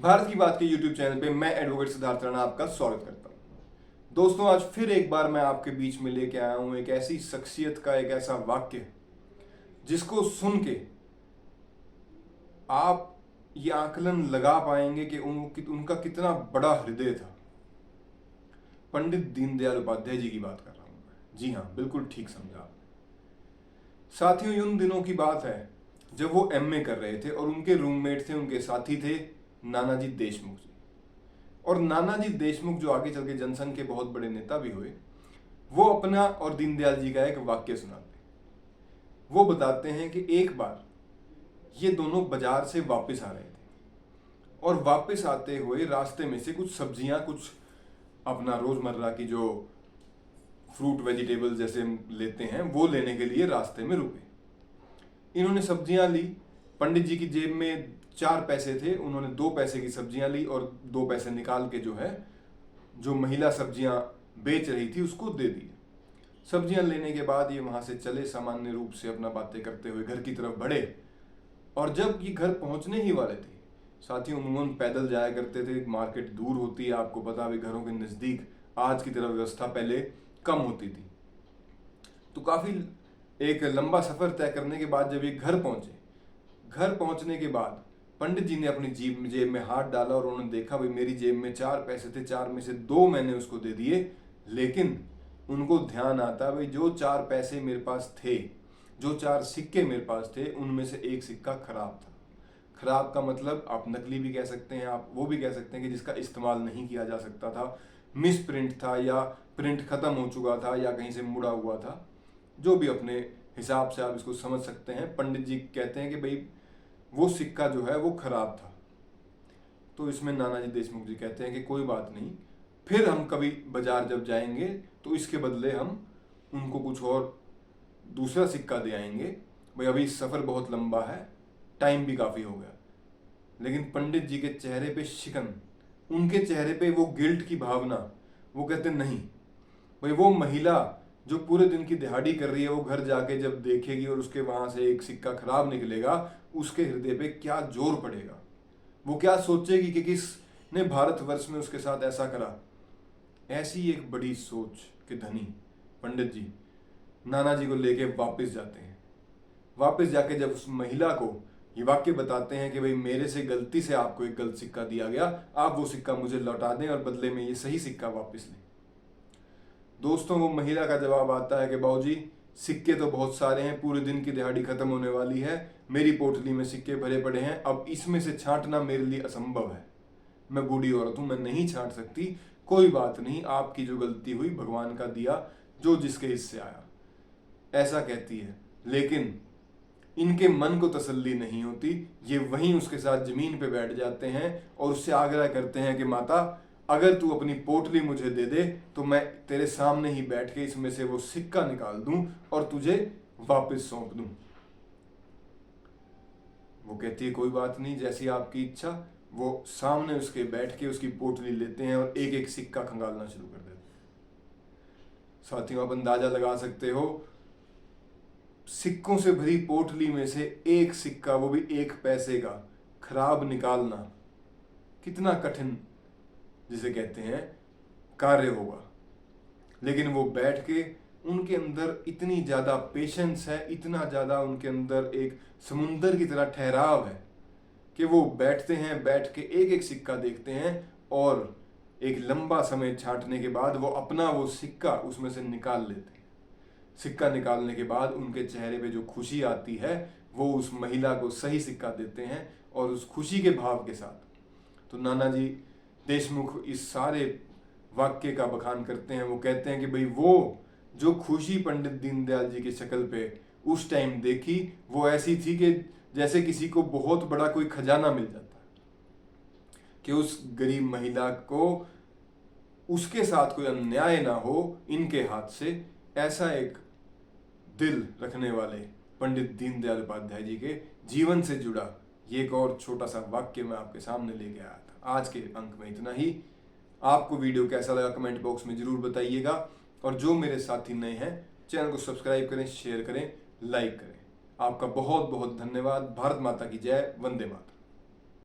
भारत की बात के यूट्यूब चैनल पे मैं एडवोकेट सिद्धार्थ राणा आपका स्वागत करता हूं। दोस्तों, आज फिर एक बार मैं आपके बीच में लेके आया हूं एक ऐसी शख्सियत का एक ऐसा वाक्य जिसको सुन के आप ये आकलन लगा पाएंगे कि उनका कितना बड़ा हृदय था। पंडित दीनदयाल उपाध्याय जी की बात कर रहा हूं मैं। जी हाँ, बिल्कुल ठीक समझा आपने। साथियों, उन दिनों की बात है जब वो एमए कर रहे थे और उनके रूममेट थे, उनके साथी थे नानाजी देशमुख जी। और नानाजी देशमुख जो आगे चल के जनसंघ के बहुत बड़े नेता भी हुए, वो अपना और दीनदयाल जी का एक वाक्य सुनाते हैं। वो बताते हैं कि एक बार ये दोनों बाजार से वापस आ रहे थे और वापस आते हुए रास्ते में से कुछ सब्जियां, कुछ अपना रोजमर्रा की जो फ्रूट वेजिटेबल्स जैसे हम लेते हैं वो लेने के लिए रास्ते में रुके। इन्होंने सब्जियां ली। पंडित जी की जेब में 4 पैसे थे, उन्होंने 2 पैसे की सब्जियां ली और 2 पैसे निकाल के जो महिला सब्जियां बेच रही थी उसको दे दिए। सब्जियां लेने के बाद ये वहां से चले, सामान्य रूप से अपना बातें करते हुए घर की तरफ बढ़े। और जब ये घर पहुंचने ही वाले थे, साथियों उन्होंने पैदल जाया करते थे, मार्केट दूर होती है, आपको पता भी, घरों के नजदीक आज की तरह व्यवस्था पहले कम होती थी। तो काफी एक लंबा सफर तय करने के बाद जब ये घर पहुंचे, घर पहुंचने के बाद पंडित जी ने अपनी जेब में हाथ डाला और उन्होंने देखा, भाई मेरी जेब में 4 पैसे थे, 4 में से 2 मैंने उसको दे दिए। लेकिन उनको ध्यान आता, भाई जो 4 पैसे मेरे पास थे, जो 4 सिक्के मेरे पास थे, उनमें से एक सिक्का खराब था। खराब का मतलब आप नकली भी कह सकते हैं, आप वो भी कह सकते हैं कि जिसका इस्तेमाल नहीं किया जा सकता था, मिस प्रिंट था या प्रिंट खत्म हो चुका था या कहीं से मुड़ा हुआ था। जो भी अपने हिसाब से आप इसको समझ सकते हैं। पंडित जी कहते हैं कि भाई वो सिक्का जो है वो खराब था। तो इसमें नानाजी देशमुख जी कहते हैं कि कोई बात नहीं, फिर हम कभी बाजार जब जाएंगे तो इसके बदले हम उनको कुछ और दूसरा सिक्का दे आएंगे। भाई अभी सफर बहुत लंबा है, टाइम भी काफी हो गया। लेकिन पंडित जी के चेहरे पे शिकन, उनके चेहरे पे वो गिल्ट की भावना, वो कहते नहीं भाई, वो महिला जो पूरे दिन की दिहाड़ी कर रही है, वो घर जाके जब देखेगी और उसके वहां से एक सिक्का खराब निकलेगा, उसके हृदय पे क्या जोर पड़ेगा। वो क्या सोचेगी कि किसने भारतवर्ष में उसके साथ ऐसा करा। ऐसी एक बड़ी सोच के धनी पंडित जी नाना जी को लेके वापस जाते हैं। वापस जाके जब उस महिला को ये वाक्य बताते हैं कि भाई मेरे से गलती से आपको एक गलत सिक्का दिया गया, आप वो सिक्का मुझे लौटा दें और बदले में ये सही सिक्का वापस लें। दोस्तों, वो महिला का जवाब आता है कि बाबूजी सिक्के तो बहुत सारे हैं, पूरे दिन की दिहाड़ी खत्म होने वाली है, मेरी पोटली में सिक्के भरे पड़े हैं, अब इसमें से छांटना मेरे लिए असंभव है। मैं बूढ़ी औरत हूं, मैं नहीं छांट सकती। कोई बात नहीं, आपकी जो गलती हुई भगवान का दिया, जो जिसके हिस्से आया, ऐसा कहती है। लेकिन इनके मन को तसल्ली नहीं होती। ये वहीं उसके साथ जमीन पे बैठ जाते हैं और उससे आग्रह करते हैं कि माता, अगर तू अपनी पोटली मुझे दे दे तो मैं तेरे सामने ही बैठ के इसमें से वो सिक्का निकाल दूं और तुझे वापस सौंप दूं। वो कहती है कोई बात नहीं, जैसी आपकी इच्छा। वो सामने उसके बैठ के उसकी पोटली लेते हैं और एक एक सिक्का खंगालना शुरू कर देते हैं। साथियों, आप अंदाजा लगा सकते हो, सिक्कों से भरी पोटली में से एक सिक्का, वो भी 1 पैसे का, खराब निकालना कितना कठिन, जिसे कहते हैं, कार्य होगा। लेकिन वो बैठ के, उनके अंदर इतनी ज्यादा पेशेंस है, इतना ज्यादा उनके अंदर एक समुंदर की तरह ठहराव है कि वो बैठते हैं, बैठ के एक एक सिक्का देखते हैं और एक लंबा समय छांटने के बाद वो अपना वो सिक्का उसमें से निकाल लेते हैं। सिक्का निकालने के बाद उनके चेहरे पे जो खुशी आती है, वो उस महिला को सही सिक्का देते हैं और उस खुशी के भाव के साथ। तो नानाजी देशमुख इस सारे वाक्य का बखान करते हैं। वो कहते हैं कि भाई वो जो खुशी पंडित दीनदयाल जी की शक्ल पे उस टाइम देखी, वो ऐसी थी कि जैसे किसी को बहुत बड़ा कोई खजाना मिल जाता, कि उस गरीब महिला को उसके साथ कोई अन्याय ना हो इनके हाथ से। ऐसा एक दिल रखने वाले पंडित दीनदयाल उपाध्याय जी के जीवन से जुड़ा ये एक और छोटा सा वाक्य मैं आपके सामने लेके आया था। आज के अंक में इतना ही। आपको वीडियो कैसा लगा कमेंट बॉक्स में जरूर बताइएगा और जो मेरे साथी नए हैं, चैनल को सब्सक्राइब करें, शेयर करें, लाइक करें। आपका बहुत बहुत धन्यवाद। भारत माता की जय। वंदे मातरम।